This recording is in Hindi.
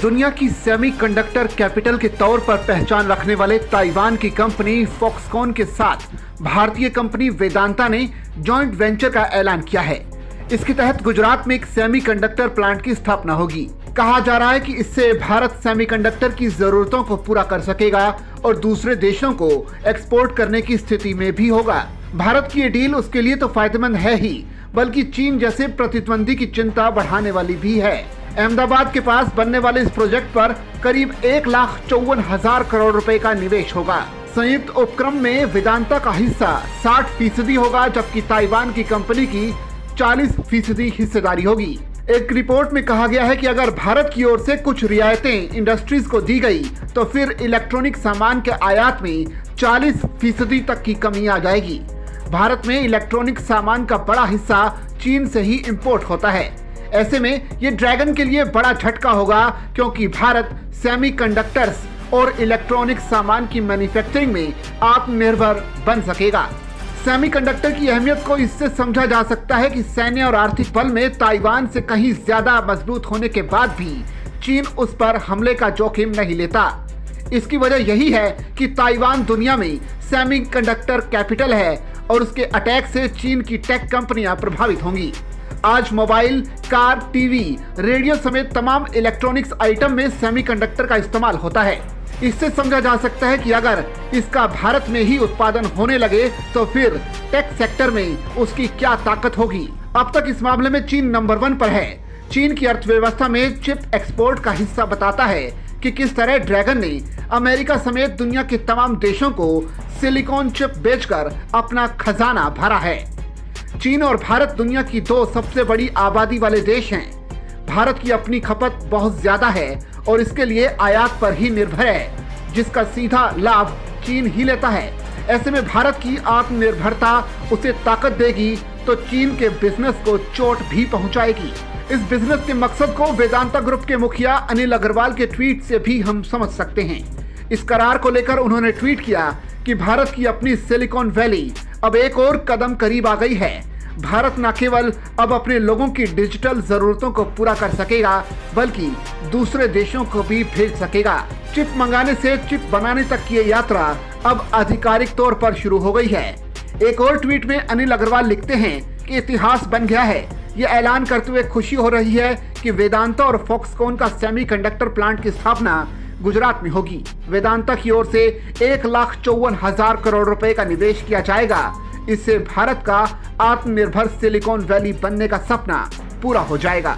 दुनिया की सेमीकंडक्टर कैपिटल के तौर पर पहचान रखने वाले ताइवान की कंपनी फॉक्सकॉन के साथ भारतीय कंपनी वेदांता ने जॉइंट वेंचर का ऐलान किया है। इसके तहत गुजरात में एक सेमीकंडक्टर प्लांट की स्थापना होगी। कहा जा रहा है कि इससे भारत सेमीकंडक्टर की जरूरतों को पूरा कर सकेगा और दूसरे देशों को एक्सपोर्ट करने की स्थिति में भी होगा। भारत की ये डील उसके लिए तो फायदेमंद है ही, बल्कि चीन जैसे प्रतिद्वंदी की चिंता बढ़ाने वाली भी है। अहमदाबाद के पास बनने वाले इस प्रोजेक्ट पर करीब 1,54,000 करोड़ रुपए का निवेश होगा। संयुक्त उपक्रम में वेदांता का हिस्सा 60% होगा, जबकि ताइवान की कंपनी की 40% हिस्सेदारी होगी। एक रिपोर्ट में कहा गया है कि अगर भारत की ओर से कुछ रियायतें इंडस्ट्रीज को दी गई तो फिर इलेक्ट्रॉनिक सामान के आयात में 40% तक की कमी आ जाएगी। भारत में इलेक्ट्रॉनिक सामान का बड़ा हिस्सा चीन से ही इंपोर्ट होता है। ऐसे में ये ड्रैगन के लिए बड़ा झटका होगा, क्योंकि भारत सेमीकंडक्टर्स और इलेक्ट्रॉनिक सामान की मैन्युफैक्चरिंग में आत्मनिर्भर बन सकेगा। सेमीकंडक्टर की अहमियत को इससे समझा जा सकता है कि सैन्य और आर्थिक बल में ताइवान से कहीं ज्यादा मजबूत होने के बाद भी चीन उस पर हमले का जोखिम नहीं लेता। इसकी वजह यही है कि ताइवान दुनिया में सेमीकंडक्टर कैपिटल है और उसके अटैक से चीन की टेक कंपनियां प्रभावित होंगी। आज मोबाइल, कार, टीवी, रेडियो समेत तमाम इलेक्ट्रॉनिक्स आइटम में सेमीकंडक्टर का इस्तेमाल होता है। इससे समझा जा सकता है कि अगर इसका भारत में ही उत्पादन होने लगे तो फिर टेक सेक्टर में उसकी क्या ताकत होगी। अब तक इस मामले में चीन नंबर 1 पर है। चीन की अर्थव्यवस्था में चिप एक्सपोर्ट का हिस्सा बताता है कि किस तरह ड्रैगन ने अमेरिका समेत दुनिया के तमाम देशों को सिलिकॉन चिप बेचकर अपना खजाना भरा है। चीन और भारत दुनिया की 2 सबसे बड़ी आबादी वाले देश हैं। भारत की अपनी खपत बहुत ज्यादा है और इसके लिए आयात पर ही निर्भर है, जिसका सीधा लाभ चीन ही लेता है। ऐसे में भारत की आत्मनिर्भरता उसे ताकत देगी तो चीन के बिजनेस को चोट भी पहुंचाएगी। इस बिजनेस के मकसद को वेदांता ग्रुप के मुखिया अनिल अग्रवाल के ट्वीट से भी हम समझ सकते हैं। इस करार को लेकर उन्होंने ट्वीट किया कि भारत की अपनी सिलिकॉन वैली अब एक और कदम करीब आ गई है। भारत न केवल अब अपने लोगों की डिजिटल जरूरतों को पूरा कर सकेगा, बल्कि दूसरे देशों को भी भेज सकेगा। चिप मंगाने से चिप बनाने तक की ये यात्रा अब आधिकारिक तौर पर शुरू हो गई है। एक और ट्वीट में अनिल अग्रवाल लिखते हैं कि इतिहास बन गया है। ये ऐलान करते हुए खुशी हो रही है कि वेदांता और फॉक्सकॉन का सेमीकंडक्टर प्लांट की स्थापना गुजरात में होगी। वेदांता की ओर से 1,54,000 करोड़ रुपए का निवेश किया जाएगा। इससे भारत का आत्मनिर्भर सिलिकॉन वैली बनने का सपना पूरा हो जाएगा।